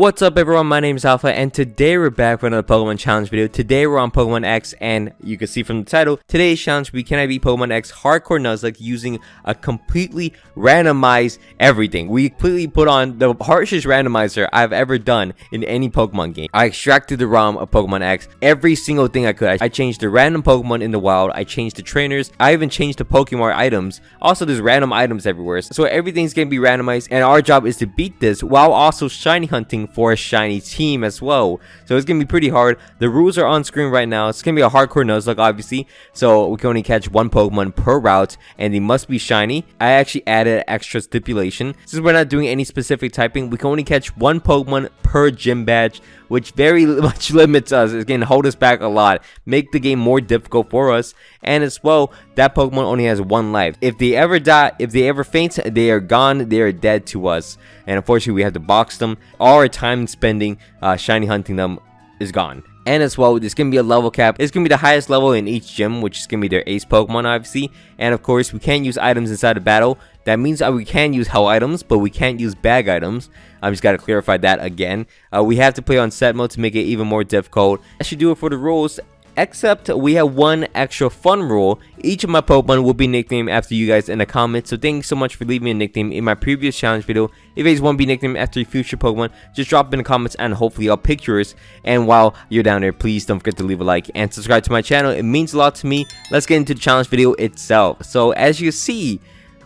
What's up everyone, my name is Alpha and today we're back for another Pokemon challenge video. Today we're on Pokemon X and you can see from the title, today's challenge we cannot beat Pokemon X Hardcore Nuzlocke using a completely randomized everything. We completely put on the harshest randomizer I've ever done in any Pokemon game. I extracted the ROM of Pokemon X, every single thing I could. I changed the random Pokemon in the wild, I changed the trainers, I even changed the Pokemon items. Also there's random items everywhere, so everything's gonna be randomized and our job is to beat this while also shiny hunting for a shiny team as well. So it's gonna be pretty hard. The rules are on screen right now. It's gonna be a hardcore Nuzlocke obviously, so we can only catch one Pokemon per route and they must be shiny. I actually added extra stipulation. Since we're not doing any specific typing, we can only catch one Pokemon per gym badge, which very much limits us. It's gonna hold us back a lot, make the game more difficult for us, and as well that Pokemon only has one life. If they ever die, if they ever faint, they are gone, they are dead to us, and unfortunately we have to box them. All our time spending shiny hunting them is gone. And as well, there's gonna be a level cap. It's gonna be the highest level in each gym, which is gonna be their ace Pokemon obviously. And of course we can't use items inside of battle. That means we can use hell items, but we can't use bag items. I just gotta clarify that again. We have to play on set mode to make it even more difficult. I should do it for the rules, except we have one extra fun rule. Each of my Pokemon will be nicknamed after you guys in the comments, so thank you so much for leaving me a nickname in my previous challenge video. If you guys want to be nicknamed after your future Pokemon, just drop it in the comments and hopefully I'll pick yours. And while you're down there, please don't forget to leave a like and subscribe to my channel. It means a lot to me. Let's get into the challenge video itself. So as you see,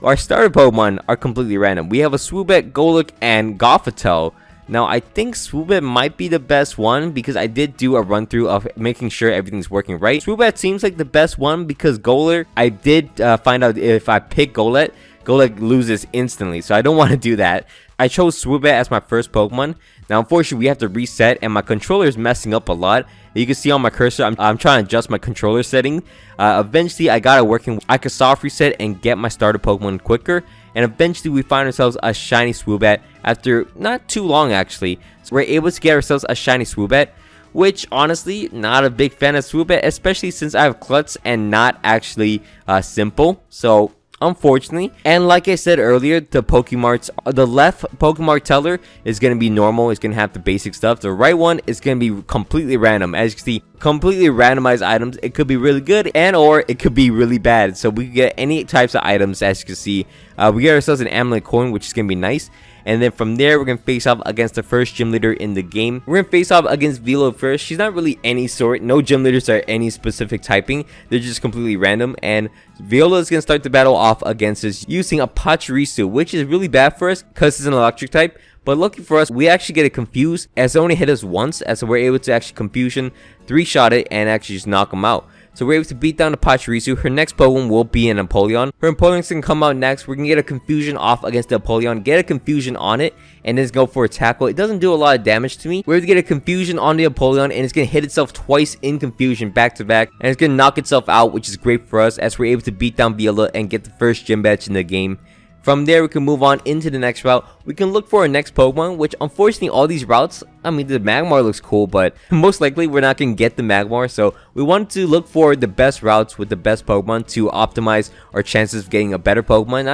our starter Pokemon are completely random. We have a Swoobat, Golurk, and Gothitelle. Now, I think Swoobat might be the best one because I did do a run through of making sure everything's working right. Swoobat seems like the best one because Golurk, I did find out if I pick Golurk loses instantly, so I don't want to do that. I chose Swoobat as my first Pokemon. Now, unfortunately, we have to reset and my controller is messing up a lot. You can see on my cursor, I'm trying to adjust my controller setting. Eventually, I got it working. I could soft reset and get my starter Pokemon quicker. And eventually we find ourselves a shiny Swoobat after not too long actually. So we're able to get ourselves a shiny Swoobat, which honestly, not a big fan of Swoobat, especially since I have Klutz and not actually simple. So unfortunately, and like I said earlier, the Pokemarts, the left Pokemart teller is going to be normal. It's going to have the basic stuff. The right one is going to be completely random. As you can see, completely randomized items. It could be really good and or it could be really bad. So we can get any types of items. As you can see, we get ourselves an amulet coin, which is going to be nice. And then from there, we're going to face off against the first gym leader in the game. We're going to face off against Velo first. She's not really any sort. No gym leaders are any specific typing. They're just completely random. And Viola is going to start the battle off against us using a Pachirisu, which is really bad for us because it's an electric type. But lucky for us, we actually get it confused as it only hit us once, as we're able to actually confusion, 3-shot it, and actually just knock him out. So we're able to beat down the Pachirisu. Her next Pokemon will be an Empoleon. Her Empoleon's gonna come out next. We're gonna get a confusion off against the Empoleon, get a confusion on it, and then go for a tackle. It doesn't do a lot of damage to me. We're able to get a confusion on the Empoleon, and it's gonna hit itself twice in confusion back to back, and it's gonna knock itself out, which is great for us as we're able to beat down Viola and get the first gym badge in the game. From there, we can move on into the next route. We can look for our next Pokemon, which unfortunately all these routes, I mean, the Magmar looks cool, but most likely we're not going to get the Magmar. So we want to look for the best routes with the best Pokemon to optimize our chances of getting a better Pokemon.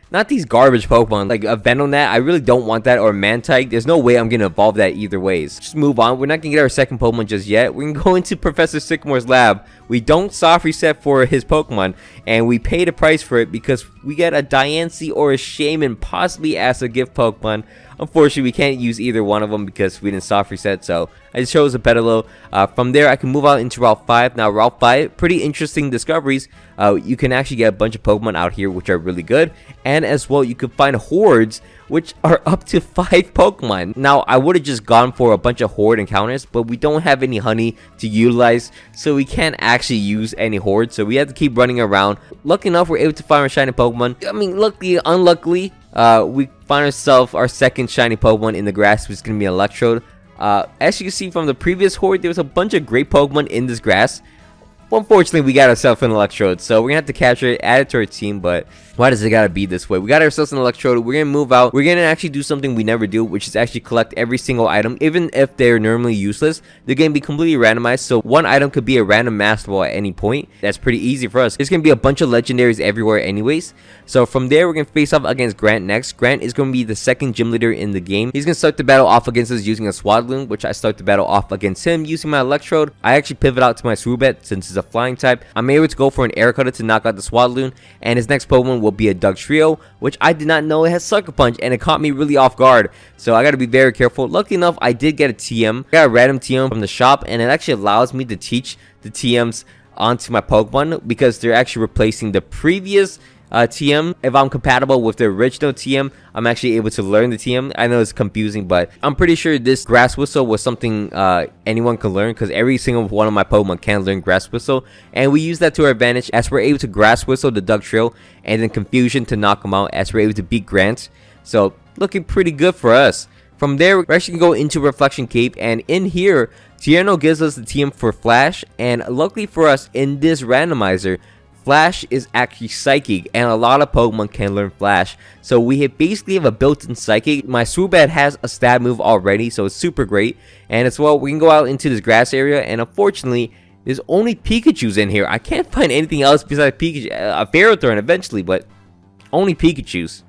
Not these garbage Pokemon like a Venonat. I really don't want that, or Mantike. There's no way I'm going to evolve that either ways. Just move on. We're not going to get our second Pokemon just yet. We're going to go into Professor Sycamore's lab. We don't soft reset for his Pokemon, and we pay the price for it because we get a Diancie or a Shaman possibly as a gift Pokemon. Unfortunately, we can't use either one of them because we didn't soft reset, so I just chose a Petalo. From there, I can move out into Route 5. Now, Route 5, pretty interesting discoveries. You can actually get a bunch of Pokemon out here, which are really good. And as well, you can find hordes, which are up to 5 Pokemon. Now, I would have just gone for a bunch of horde encounters, but we don't have any honey to utilize, so we can't actually use any horde. So we have to keep running around. Lucky enough, we're able to find our shiny Pokemon. I mean, luckily, unluckily, we find ourselves our second shiny Pokemon in the grass, which is going to be Electrode. As you can see from the previous horde, there was a bunch of great Pokemon in this grass. Well, unfortunately, we got ourselves an Electrode, so we're going to have to capture it, add it to our team, but Why does it gotta be this way? We got ourselves an Electrode. We're gonna move out. We're gonna actually do something we never do, which is actually collect every single item. Even if they're normally useless, they're gonna be completely randomized. So one item could be a random Master Ball at any point. That's pretty easy for us. There's gonna be a bunch of legendaries everywhere anyways. So from there, we're gonna face off against Grant next. Grant is gonna be the second gym leader in the game. He's gonna start the battle off against us using a Swadloon, which I start the battle off against him using my Electrode. I actually pivot out to my Swoobat since it's a flying type. I'm able to go for an Air Cutter to knock out the Swadloon, and his next Pokemon will be a Dugtrio, which I did not know it has Sucker Punch, and it caught me really off guard. So I gotta be very careful. Lucky enough, I did get a TM. I got a random TM from the shop, and it actually allows me to teach the TMs onto my Pokemon because they're actually replacing the previous TM. If I'm compatible with the original TM, I'm actually able to learn the TM. I know it's confusing, but I'm pretty sure this Grass Whistle was something anyone can learn because every single one of my Pokemon can learn Grass Whistle, and we use that to our advantage as we're able to Grass Whistle the Dugtrio and then Confusion to knock him out as we're able to beat Grant. So looking pretty good for us. From there, we're actually going to go into Reflection Cape, and in here, Tierno gives us the TM for Flash, and luckily for us, in this randomizer, Flash is actually Psychic, and a lot of Pokemon can learn Flash. So we basically have a built-in Psychic. My Swoobat has a stab move already, so it's super great. And as well, we can go out into this grass area, and unfortunately, there's only Pikachus in here. I can't find anything else besides Pikachu. A Ferrothorn eventually, but only Pikachus.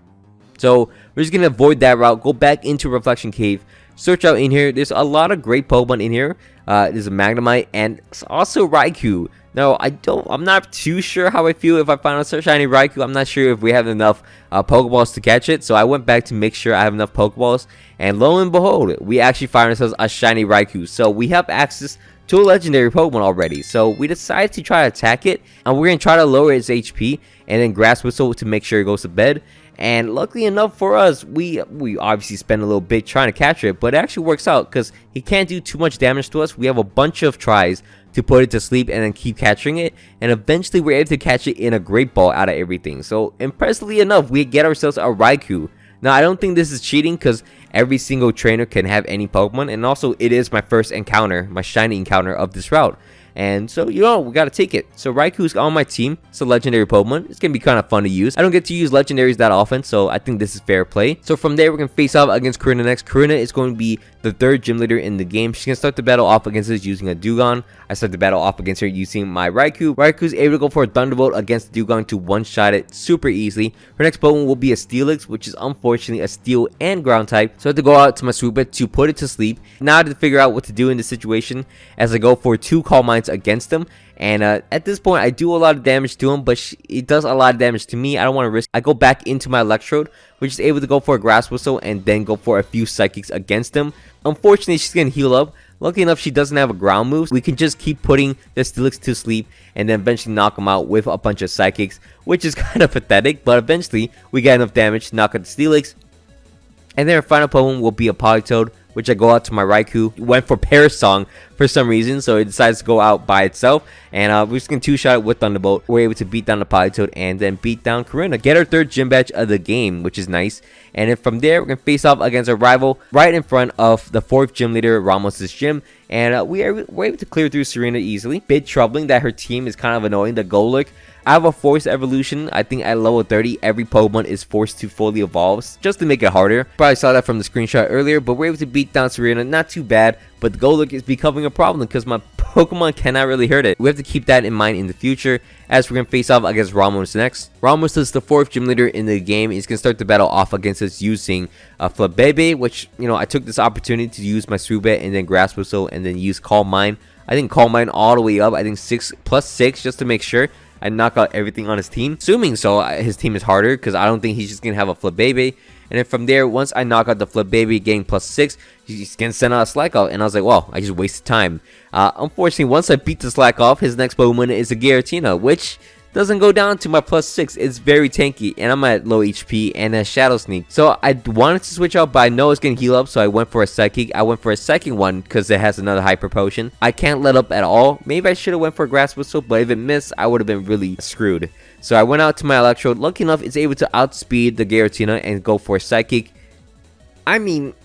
So we're just going to avoid that route, go back into Reflection Cave, search out in here. There's a lot of great Pokemon in here. There's a Magnemite and also Raikou. Now, I'm not too sure how I feel if I find a shiny Raikou. I'm not sure if we have enough Pokeballs to catch it. So I went back to make sure I have enough Pokeballs. And lo and behold, we actually find ourselves a shiny Raikou. So we have access to a legendary Pokemon already. So we decided to try to attack it. And we're going to try to lower its HP and then Grass Whistle to make sure it goes to bed. And luckily enough for us, we obviously spend a little bit trying to capture it, but it actually works out because he can't do too much damage to us. We have a bunch of tries to put it to sleep and then keep capturing it, and eventually we're able to catch it in a Great Ball out of everything. So impressively enough, we get ourselves a Raikou. Now I don't think this is cheating because every single trainer can have any Pokemon, and also it is my first encounter, my shiny encounter of this route. And so, you know, we gotta take it. So Raikou's on my team. It's a legendary Pokemon. It's gonna be kind of fun to use. I don't get to use legendaries that often, so I think this is fair play. So from there, we're gonna face off against Karina next. Karina is going to be the third gym leader in the game. She's gonna start the battle off against us using a Dugong. I start the battle off against her using my Raikou. Raikou's able to go for a Thunderbolt against the Dugong to one-shot it super easily. Her next Pokemon will be a Steelix, which is unfortunately a Steel and Ground type. So I have to go out to my Swoobat to put it to sleep. Now I have to figure out what to do in this situation as I go for 2 Calm Minds against them. And at this point, I do a lot of damage to him, but it does a lot of damage to me. I don't want to risk. I go back into my Electrode, which is able to go for a Grass Whistle and then go for a few Psychics against him. Unfortunately, she's going to heal up. Lucky enough, she doesn't have a ground move. We can just keep putting the Steelix to sleep and then eventually knock him out with a bunch of Psychics, which is kind of pathetic. But eventually, we get enough damage to knock out the Steelix. And then our final Pokemon will be a Politoed, which I go out to my Raikou. Went for Paris Song for some reason, so it decides to go out by itself. And we're just going to 2-shot it with Thunderbolt. We're able to beat down the Politoed and then beat down Karina. Get our 3rd gym badge of the game, which is nice. And then from there, we're going to face off against a rival right in front of the 4th gym leader, Ramos' gym. And we're able to clear through Serena easily. Bit troubling that her team is kind of annoying. The Golurk, I have a forced evolution. I think at level 30, every Pokemon is forced to fully evolve just to make it harder. Probably saw that from the screenshot earlier, but we're able to beat down Serena. Not too bad, but the Golurk is becoming a problem because my Pokemon cannot really hurt it. We have to keep that in mind in the future as we're going to face off against Ramos next. Ramos is the 4th gym leader in the game. He's going to start the battle off against us using Flabebe, which, you know, I took this opportunity to use my Swoobat and then Grass Whistle and then use Calm Mind. I think Calm Mind all the way up. I think 6+6 just to make sure I knock out everything on his team. Assuming so, his team is harder because I don't think he's just going to have a Flabebe. And then from there, once I knock out the Flabebe getting +6, he's going to send out a Slack Off. And I was like, well, I just wasted time. Unfortunately, once I beat the Slack Off, his next Pokemon is a Giratina, which doesn't go down to my +6. It's very tanky, and I'm at low HP and a Shadow Sneak. So I wanted to switch out, but I know it's going to heal up, so I went for a Psychic. I went for a second one because it has another Hyper Potion. I can't let up at all. Maybe I should have went for a Grass Whistle, but if it missed, I would have been really screwed. So I went out to my Electrode. Lucky enough, it's able to outspeed the Giratina and go for a Psychic. I mean,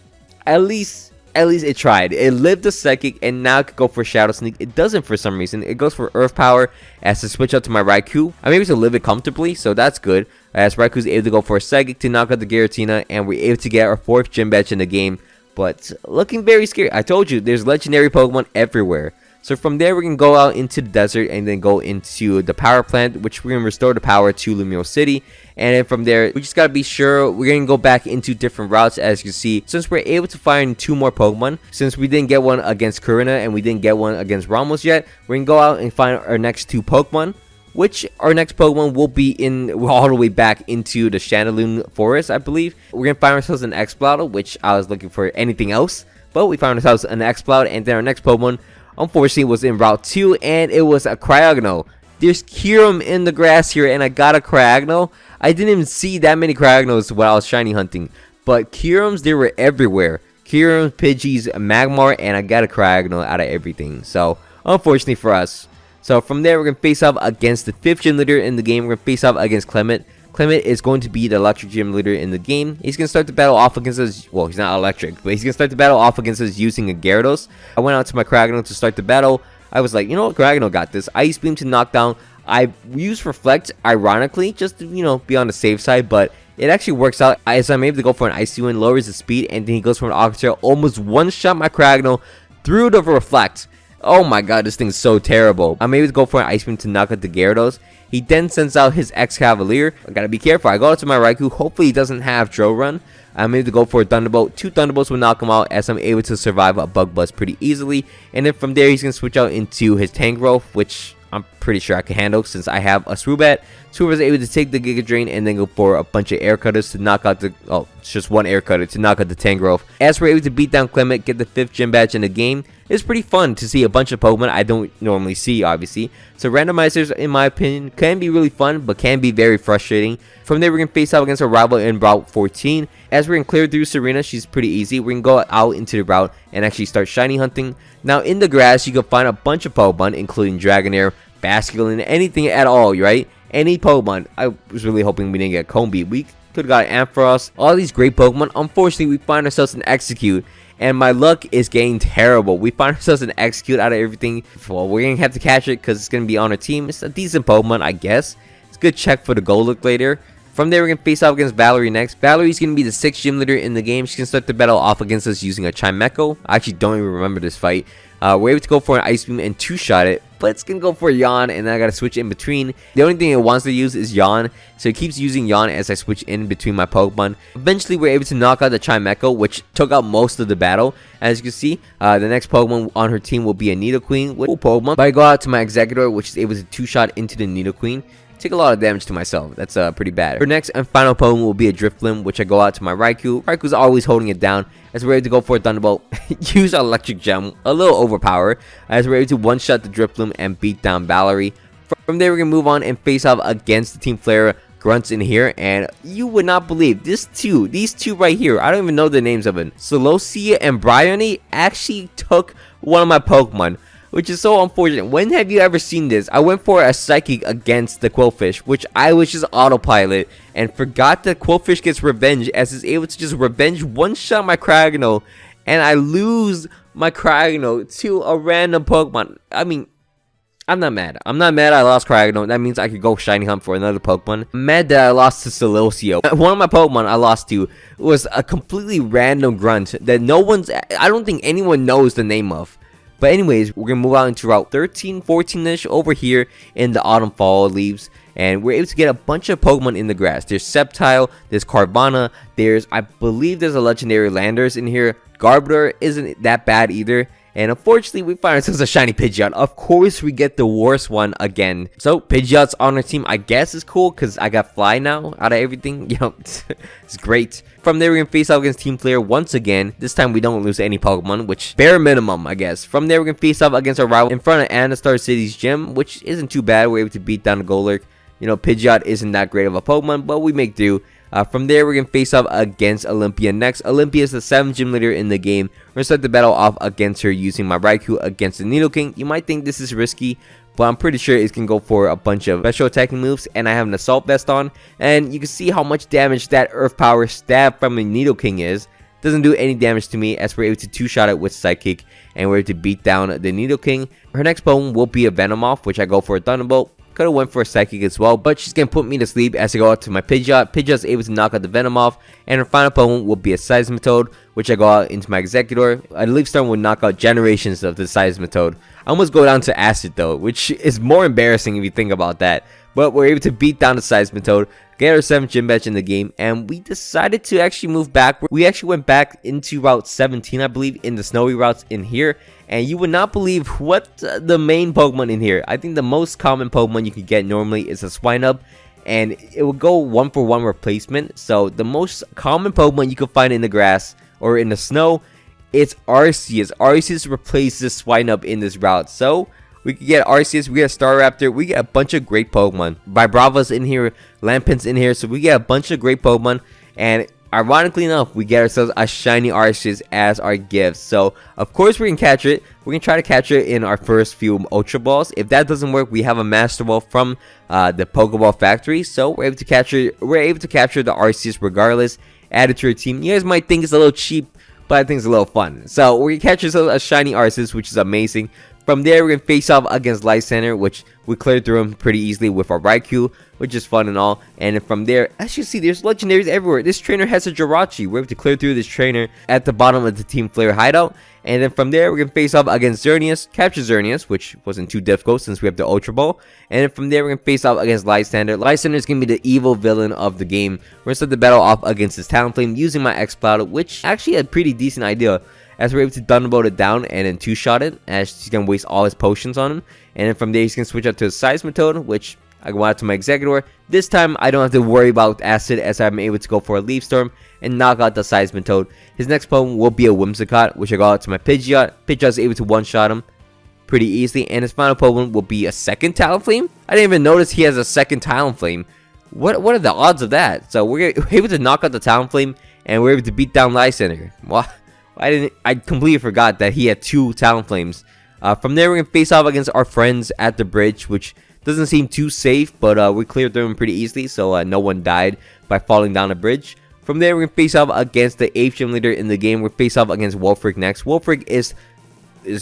at least it tried. It lived the Psychic and now it could go for Shadow Sneak. It doesn't for some reason. It goes for Earth Power as to switch out to my Raikou. I'm able to live it comfortably, so that's good. as Raiku's able to go for a Psychic to knock out the Giratina, and we're able to get our 4th Gym Badge in the game. But looking very scary. I told you, there's legendary Pokemon everywhere. So from there, we're going to go out into the desert and then go into the power plant, which we're going to restore the power to Lumiere City. And then from there, we just got to be sure we're going to go back into different routes. As you can see, since we're able to find 2 more Pokemon, since we didn't get one against Karina and we didn't get one against Ramos yet, we're going to go out and find our next 2 Pokemon. Which our next Pokemon will be all the way back into the Chandelune Forest, I believe. We're going to find ourselves an Exploud, which I was looking for anything else. But we found ourselves an Exploud, and then our next Pokemon, unfortunately, was in Route 2, and it was a Cryogno. There's Kyurem in the grass here, and I got a Cryogno. I didn't even see that many Cryognos while I was shiny hunting. But Kyurems, they were everywhere. Kyurems, Pidgeys, Magmar, and I got a Cryogno out of everything. So, unfortunately for us. So from there, we're going to face off against the 5th gym leader in the game. We're going to face off against Clement. Clement is going to be the electric gym leader in the game. He's going to start the battle off against us. Well, he's not electric, but he's going to start the battle off against us using a Gyarados. I went out to my Cryogno to start the battle. I was like, you know what, Cryogno got this. Ice Beam to knock down. I used Reflect, ironically, just to, be on the safe side, but it actually works out as I'm able to go for an Icy Wind, lowers the speed, and then he goes for an Aqua Tail. Almost one-shot my Cryogno through the Reflect. Oh my god, this thing's so terrible. I'm able to go for an Ice Beam to knock out the Gyarados. He then sends out his Excavalier. I gotta be careful. I go out to my Raikou. Hopefully he doesn't have Drill Run. I'm able to go for a Thunderbolt. 2 Thunderbolts will knock him out as I'm able to survive a Bug Buzz pretty easily. And then from there, he's going to switch out into his Tangrowth, which I'm pretty sure I can handle since I have a Swoobat. Swoobat is able to take the Giga Drain and then go for a bunch of Air Cutters to knock out the... Oh, it's just one Air Cutter to knock out the Tangrowth. As we're able to beat down Clement, get the 5th Gym Badge in the game, it's pretty fun to see a bunch of Pokemon I don't normally see, obviously. So randomizers, in my opinion, can be really fun, but can be very frustrating. From there, we're going to face off against a rival in Route 14. As we're going to clear through Serena, she's pretty easy. We're going to go out into the route and actually start shiny hunting. Now, in the grass, you can find a bunch of Pokemon, including Dragonair, Basculin, anything at all, right? Any Pokemon. I was really hoping we didn't get Combee. We could have got Ampharos. All these great Pokemon. Unfortunately, we find ourselves in Execute. And my luck is getting terrible. We find ourselves in Execute out of everything. Well, we're going to have to catch it because it's going to be on our team. It's a decent Pokemon, I guess. It's a good check for the Golduck later. From there, we're going to face off against Valerie next. Valerie's going to be the 6th gym leader in the game. She's going to start the battle off against us using a Chimecho. I actually don't even remember this fight. We're able to go for an Ice Beam and 2-shot it. But it's going to go for Yawn, and then I got to switch in between. The only thing it wants to use is Yawn. So it keeps using Yawn as I switch in between my Pokemon. Eventually, we're able to knock out the Chimecho, which took out most of the battle. As you can see, the next Pokemon on her team will be a Nidoqueen with Pokemon. But I go out to my Executor, which is able to 2-shot into the Nidoqueen. Take a lot of damage to myself. That's pretty bad. Her next and final Pokemon will be a Drifblim, which I go out to my Raikou. Raikou's always holding it down as we're able to go for a Thunderbolt. Use Electric Gem, a little overpower, as we're able to one-shot the Drifblim and beat down Valerie. From there, we're going to move on and face off against the Team Flare Grunts in here, and you would not believe these two right here, I don't even know the names of them. Celosia and Bryony actually took one of my Pokemon, which is so unfortunate. When have you ever seen this? I went for a Psychic against the Quillfish, which I was just autopilot and forgot that Quillfish gets revenge as it's able to just revenge one-shot my Cryogno, and I lose my Cryogno to a random Pokemon. I mean, I'm not mad. I'm not mad I lost Cryogno. That means I could go shiny hunt for another Pokemon. I'm mad that I lost to Celosia. One of my Pokemon I lost to was a completely random grunt that I don't think anyone knows the name of. But anyways, we're going to move out into Route 13, 14-ish over here in the autumn fall leaves. And we're able to get a bunch of Pokemon in the grass. There's Sceptile, there's Carvana, I believe there's a legendary Landers in here. Garbodor isn't that bad either. And unfortunately, we find ourselves a shiny Pidgeot. Of course, we get the worst one again. So, Pidgeot's on our team, I guess, is cool because I got Fly now out of everything. You know, it's great. From there, we're going to face off against Team Flare once again. This time, we don't lose any Pokemon, which bare minimum, I guess. From there, we're going to face off against our rival in front of Anastar City's gym, which isn't too bad. We're able to beat down the Golurk. You know, Pidgeot isn't that great of a Pokemon, but we make do. From there, we're going to face off against Olympia next. Olympia is the 7th gym leader in the game. We're going to start the battle off against her using my Raikou against the Nidoking. You might think this is risky, but I'm pretty sure it can go for a bunch of special attacking moves. And I have an Assault Vest on. And you can see how much damage that Earth Power stab from the Nidoking is. Doesn't do any damage to me as we're able to 2-shot it with Psychic. And we're able to beat down the Nidoking. Her next Pokemon will be a Venomoth, which I go for a Thunderbolt. Could have went for a Psychic as well, but she's gonna put me to sleep as I go out to my Pidgeot. Pidgeot's able to knock out the Venom off, and her final Pokemon will be a Seismitoad, which I go out into my Executor. A Leaf Storm will knock out generations of the Seismitoad. I almost go down to Acid though, which is more embarrassing if you think about that. But we're able to beat down the Seismitoad, get our 7th Gym Badge in the game, and we decided to actually move back. We actually went back into Route 17, I believe, in the snowy routes in here. And you would not believe what the main Pokemon in here. I think the most common Pokemon you can get normally is a Swinub, and it will go 1-for-1 replacement. So the most common Pokemon you can find in the grass or in the snow, it's Arceus. Arceus replaces Swinub in this route. So we can get Arceus, we get Staraptor, we get a bunch of great Pokemon. Vibrava's in here, Lampent's in here, so we get a bunch of great Pokemon. And ironically enough, we get ourselves a shiny Arceus as our gift. So of course we can catch it. We're gonna try to catch it in our first few Ultra Balls. If that doesn't work, we have a Master Ball from the Pokeball factory. So we're able to capture the Arceus regardless. Add it to your team. You guys might think it's a little cheap, but I think it's a little fun. So we're gonna catch ourselves a shiny Arceus, which is amazing. From there, we're going to face off against Lysander, which we cleared through him pretty easily with our Raikou, which is fun and all. And then from there, as you see, there's legendaries everywhere. This trainer has a Jirachi. We're able to clear through this trainer at the bottom of the Team Flare hideout. And then from there, we're going to face off against Xerneas, capture Xerneas, which wasn't too difficult since we have the Ultra Ball. And then from there, we're going to face off against Lysander. Lysander is going to be the evil villain of the game. We're going to start the battle off against his Talonflame using my X-Cloud, which actually had a pretty decent idea, as we're able to Thunderbolt it down and then 2-shot it, as he's going to waste all his potions on him. And then from there, he's going to switch out to a Seismitoad, which I go out to my Executor. This time, I don't have to worry about Acid, as I'm able to go for a Leaf Storm and knock out the Seismitoad. His next Pokemon will be a Whimsicott, which I go out to my Pidgeot. Pidgeot's able to one-shot him pretty easily, and his final Pokemon will be a second Talonflame. I didn't even notice he has a second Talonflame. What are the odds of that? So we're able to knock out the Talonflame, and we're able to beat down Lysander. Wow. I completely forgot that he had 2 Talonflames. From there, we're going to face off against our friends at the bridge, which doesn't seem too safe, but we cleared through them pretty easily, so no one died by falling down the bridge. From there, we're going to face off against the 8th gym leader in the game. We're face off against Wolfric next. Wolfric is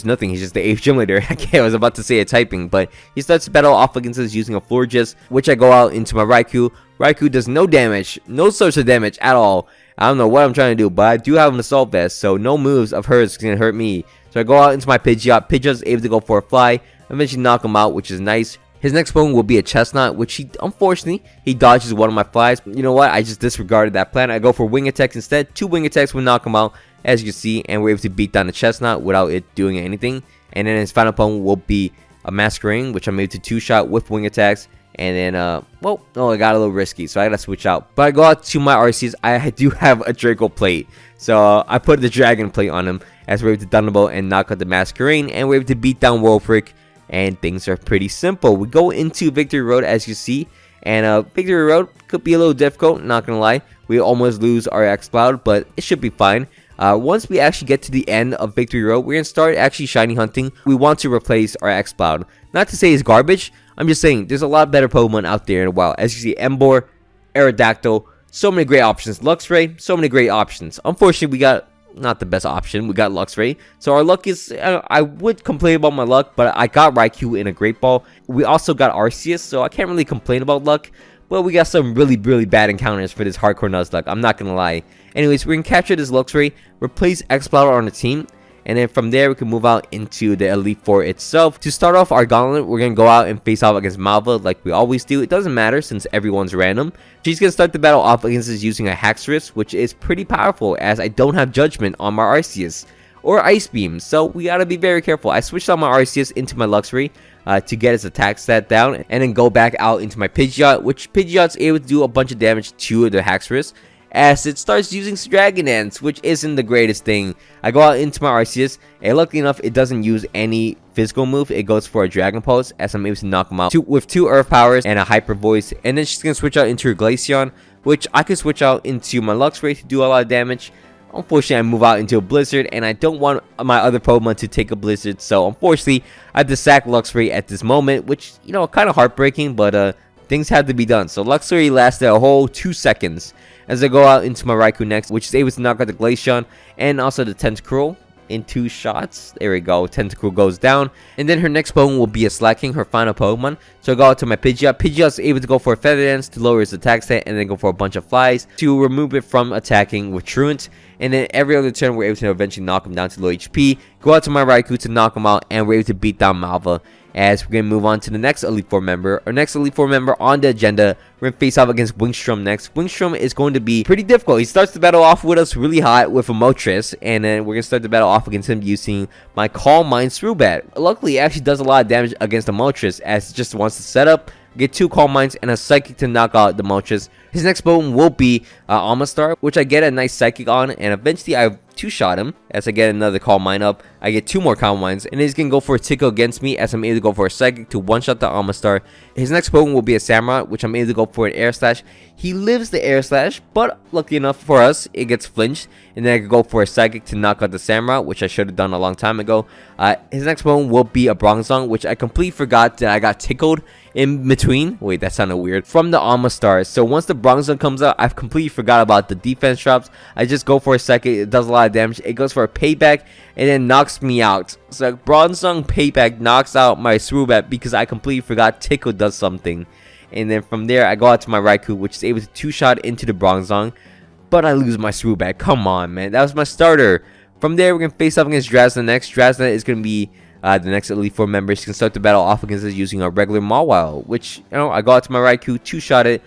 nothing, he's just the 8th gym leader. I was about to say a typing, but he starts to battle off against us using a Florges, which I go out into my Raikou. Raikou does no damage, no source of damage at all. I don't know what I'm trying to do, but I do have an Assault Vest, so no moves of hers can hurt me. So I go out into my Pidgeot. Pidgeot's able to go for a fly, eventually knock him out, which is nice. His next Pokemon will be a Chestnut, which unfortunately, he dodges one of my flies. You know what? I just disregarded that plan. I go for Wing Attacks instead. 2 Wing Attacks will knock him out, as you can see, and we're able to beat down the Chestnut without it doing anything. And then his final Pokemon will be a Masquerain, which I'm able to 2-shot with Wing Attacks. And then, I got a little risky, so I gotta switch out. But I go out to my Arceus. I do have a Draco Plate, so I put the Dragon Plate on him, as we're able to Thunderbolt and knock out the Masquerain, and we're able to beat down Wolfric, and things are pretty simple. We go into Victory Road, as you see, and Victory Road could be a little difficult, not gonna lie. We almost lose our X-Cloud, but it should be fine. Once we actually get to the end of Victory Road, we're gonna start actually shiny hunting. We want to replace our X-Cloud. Not to say it's garbage, I'm just saying there's a lot better Pokemon out there in the wild. As you see, Emboar, Aerodactyl, so many great options. Luxray, so many great options. Unfortunately, we got not the best option. We got Luxray. So our luck is, I would complain about my luck, but I got Raikou in a Great Ball. We also got Arceus, so I can't really complain about luck. But we got some really bad encounters for this hardcore Nuzlocke, I'm not gonna lie. Anyways, we're gonna capture this Luxray, replace Explorer on the team, and then from there we can move out into the Elite Four itself. To start off our gauntlet, we're gonna go out and face off against Malva like we always do. It doesn't matter since everyone's random. She's gonna start the battle off against us using a Haxorus, which is pretty powerful as I don't have Judgment on my Arceus or Ice Beam, so we gotta be very careful. I switched out my Arceus into my Luxray to get his attack stat down, and then go back out into my Pidgeot, which Pidgeot's able to do a bunch of damage to the Haxorus as it starts using Dragon Dance, which isn't the greatest thing. I go out into my Arceus, and luckily enough, it doesn't use any physical move. It goes for a Dragon Pulse, as I'm able to knock him out with 2 Earth Powers and a Hyper Voice. And then she's going to switch out into her Glaceon, which I can switch out into my Luxray to do a lot of damage. Unfortunately, I move out into a Blizzard, and I don't want my other Pokemon to take a Blizzard. So, unfortunately, I have to sack Luxray at this moment, which, you know, kind of heartbreaking, but things had to be done. So, Luxray lasted a whole 2 seconds as I go out into my Raikou next, which is able to knock out the Glaceon and also the Tentacruel. in 2 shots. There we go. Tentacle goes down. And then her next Pokemon will be a Slacking, her final Pokemon. So I go out to my Pidgeot. Pidgeot is able to go for a Feather Dance to lower his attack stat, and then go for a bunch of Flies to remove it from attacking with Truant. And then every other turn, we're able to eventually knock him down to low HP. Go out to my Raikou to knock him out, and we're able to beat down Malva. As we're going to move on to the next Elite Four member. Our next Elite Four member on the agenda, we're going to face off against Wingstrom next. Wingstrom is going to be pretty difficult. He starts the battle off with us really hot with a Moltres, and then we're going to start the battle off against him using my Calm Mind Swoobat. Luckily, it actually does a lot of damage against the Moltres, as it just wants to set up, get 2 Calm Minds, and a Psychic to knock out the Moltres. His next Pokemon will be Amistar, which I get a nice Psychic on, and eventually I 2-shot him. As I get another Calm Mind up, I get 2 more Calm Minds, and he's going to go for a Tickle against me, as I'm able to go for a Psychic to one-shot the Amistar. His next Pokemon will be a Samurott, which I'm able to go for an Air Slash. He lives the Air Slash, but lucky enough for us, it gets flinched, and then I can go for a Psychic to knock out the Samurott, which I should have done a long time ago. His next Pokemon will be a Bronzong, which I completely forgot that I got tickled in between. Wait, that sounded weird. From the Amistar. So once the Bronzong comes out, I've completely forgot about the defense drops. I just go for a Psychic. It does a lot of damage. It goes for a Payback, and then knocks me out. So Bronzong Payback knocks out my Swoobat because I completely forgot Tickle does something. And then from there, I go out to my Raikou, which is able to 2-shot into the Bronzong. But I lose my Swoobat. Come on, man. That was my starter. From there, we're going to face off against Drasna next. Drasna is going to be the next Elite Four member. She can start the battle off against us using a regular Mawile, which, you know, I go out to my Raikou, 2-shot it.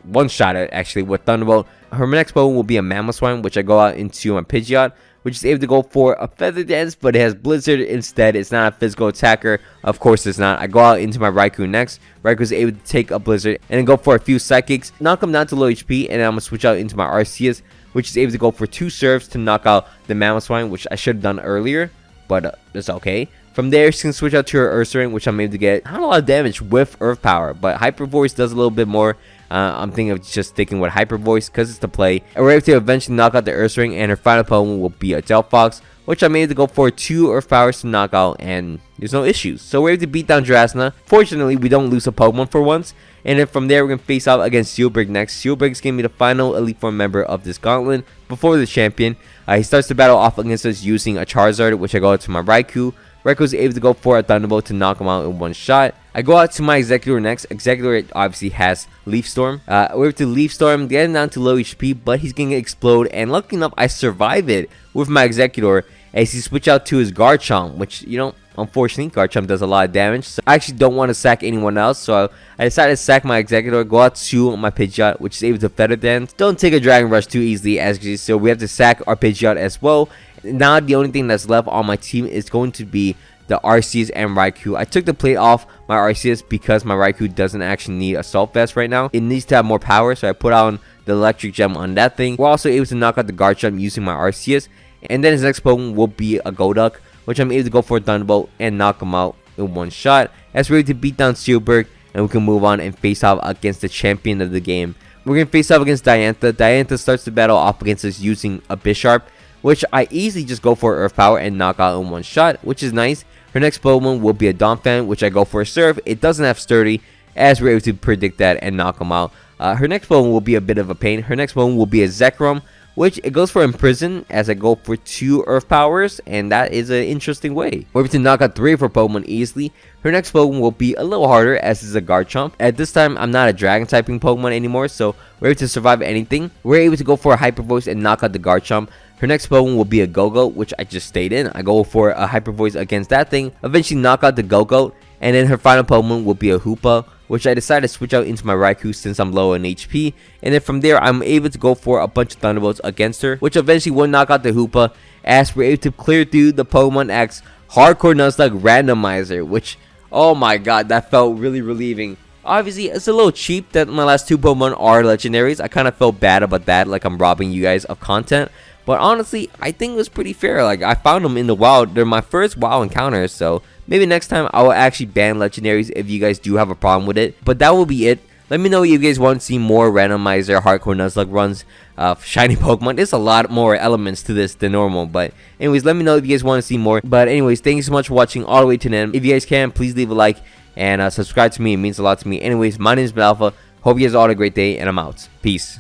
1-shot it, actually, with Thunderbolt. Her next Pokemon will be a Mamoswine, which I go out into my Pidgeot, which is able to go for a Feather Dance, but it has Blizzard instead. It's not a physical attacker. Of course it's not. I go out into my Raikou next. Raikou is able to take a Blizzard and then go for a few Psychics, knock him down to low HP, and then I'm going to switch out into my Arceus, which is able to go for 2 Serves to knock out the Mamoswine, which I should have done earlier, but it's okay. From there, she can switch out to her Ursaring, which I'm able to get not a lot of damage with Earth Power, but Hyper Voice does a little bit more. I'm thinking of just sticking with Hyper Voice because it's the play. And we're able to eventually knock out the Ursaring, and her final Pokemon will be a Delphox, which I made to go for 2 Earth Powers to knock out, and there's no issues. So we're able to beat down Drasna. Fortunately, we don't lose a Pokemon for once. And then from there, we're going to face out against Sealberg next. Sealberg is going to be the final Elite Four member of this gauntlet before the champion. He starts the battle off against us using a Charizard, which I go out to my Raikou. Raikou is able to go for a Thunderbolt to knock him out in 1 shot. I go out to my Executor next. Executor obviously has Leaf Storm. We're able to Leaf Storm, get him down to low HP, but he's going to explode. And lucky enough, I survive it with my Executor as he switch out to his Garchomp, which, you know, unfortunately, Garchomp does a lot of damage. So I actually don't want to sack anyone else, so I decided to sack my Executor, go out to my Pidgeot, which is able to Feather Dance. Don't take a Dragon Rush too easily, so we have to sack our Pidgeot as well. Now the only thing that's left on my team is going to be the Arceus and Raikou. I took the plate off my Arceus because my Raikou doesn't actually need Assault Vest right now. It needs to have more power, so I put on the Electric Gem on that thing. We're also able to knock out the Garchomp using my Arceus. And then his next Pokemon will be a Golduck, which I'm able to go for a Thunderbolt and knock him out in 1 shot. As we're able to beat down Sealberg, and we can move on and face off against the champion of the game. We're going to face off against Diantha. Diantha starts the battle off against us using a Bisharp, which I easily just go for Earth Power and knock out in 1 shot, which is nice. Her next Pokemon will be a Donphan, which I go for a Surf. It doesn't have Sturdy, as we're able to predict that and knock him out. Her next Pokemon will be a bit of a pain. Her next Pokemon will be a Zekrom, which it goes for Imprison, as I go for 2 Earth Powers, and that is an interesting way. We're able to knock out 3 of her Pokemon easily. Her next Pokemon will be a little harder, as is a Garchomp. At this time, I'm not a Dragon typing Pokemon anymore, so we're able to survive anything. We're able to go for a Hyper Voice and knock out the Garchomp. Her next Pokemon will be a Go-Go, which I just stayed in. I go for a Hyper Voice against that thing, eventually knock out the Go-Go, and then her final Pokemon will be a Hoopa, which I decided to switch out into my Raikou since I'm low on HP. And then from there, I'm able to go for a bunch of Thunderbolts against her, which eventually will knock out the Hoopa, as we're able to clear through the Pokemon X Hardcore Nuzlocke Randomizer, which, oh my god, that felt really relieving. Obviously, it's a little cheap that my last 2 Pokemon are legendaries. I kind of felt bad about that, like I'm robbing you guys of content. But honestly, I think it was pretty fair. Like, I found them in the wild. They're my first wild encounters, so maybe next time I will actually ban legendaries if you guys do have a problem with it. But that will be it. Let me know if you guys want to see more randomizer hardcore Nuzlocke runs of shiny Pokemon. There's a lot more elements to this than normal. But anyways, let me know if you guys want to see more. But anyways, thank you so much for watching all the way to the end. If you guys can, please leave a like and subscribe to me. It means a lot to me. Anyways, my name is Alpha. Hope you guys all had a great day, and I'm out. Peace.